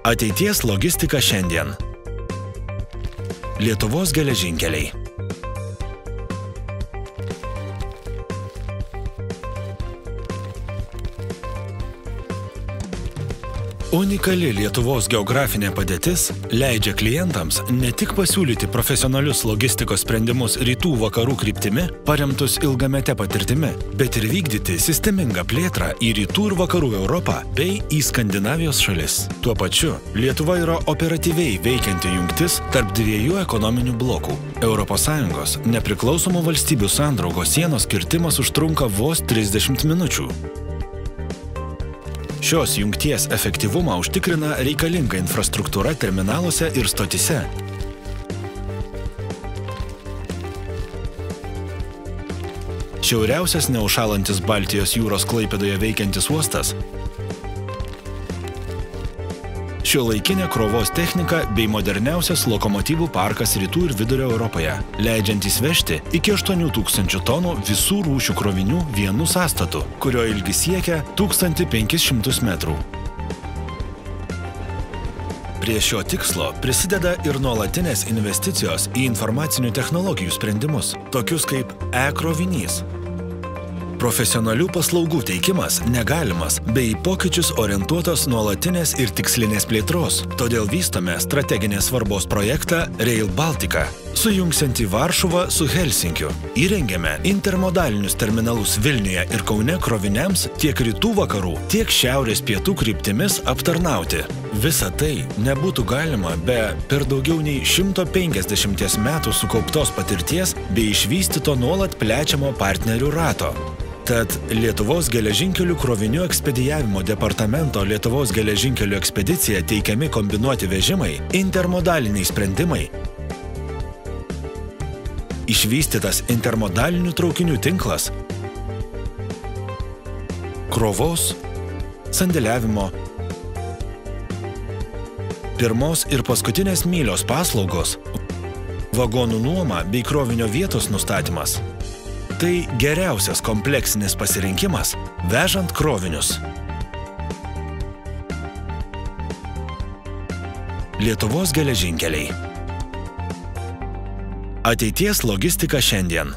Ateities logistika šiandien. Lietuvos geležinkeliai. Unikali Lietuvos geografinė padėtis leidžia klientams ne tik pasiūlyti profesionalius logistikos sprendimus rytų-vakarų kryptimi, paremtus ilgamete patirtimi, bet ir vykdyti sistemingą plėtrą į rytų ir vakarų Europą bei į Skandinavijos šalis. Tuo pačiu, Lietuva yra operatyviai veikianti jungtis tarp dviejų ekonominių blokų. ES nepriklausomų valstybių sandraugos sienos kirtimas užtrunka vos 30 minučių. Šios jungties efektyvumą užtikrina reikalinga infrastruktūra terminaluose ir stotyse. Šiauriausias neužšąlantis Baltijos jūros Klaipėdoje veikiantis uostas, šiuolaikinė krovos technika bei moderniausias lokomotyvų parkas rytų ir vidurio Europoje, leidžiantys vežti iki 8000 tonų visų rūšių krovinių vienu sąstatu, kurio ilgis siekia 1500 metrų. Prie šio tikslo prisideda ir nuolatinės investicijos į informacinių technologijų sprendimus, tokius kaip e-krovinys. Profesionalių paslaugų teikimas negalimas bei į pokyčius orientuotos nuolatinės ir tikslinės plėtros. Todėl vystome strateginės svarbos projektą Rail Baltica, sujungsiantį Varšuvą su Helsinkiu. Įrengėme intermodalinius terminalus Vilniuje ir Kaune kroviniams tiek rytų-vakarų, tiek šiaurės-pietų kryptimis aptarnauti. Visa tai nebūtų galima be per daugiau nei 150 metų sukauptos patirties bei išvystyto nuolat plečiamo partnerių rato. Tad Lietuvos geležinkelių krovinių ekspedijavimo departamento Lietuvos geležinkelių ekspedicija teikiami kombinuoti vežimai, intermodaliniai sprendimai, išvystytas intermodalinių traukinių tinklas, krovos, sandėliavimo, pirmos ir paskutinės mylios paslaugos, vagonų nuoma bei krovinio vietos nustatymas. Tai geriausias kompleksinis pasirinkimas, vežant krovinius. Lietuvos geležinkeliai. Ateities logistika šiandien.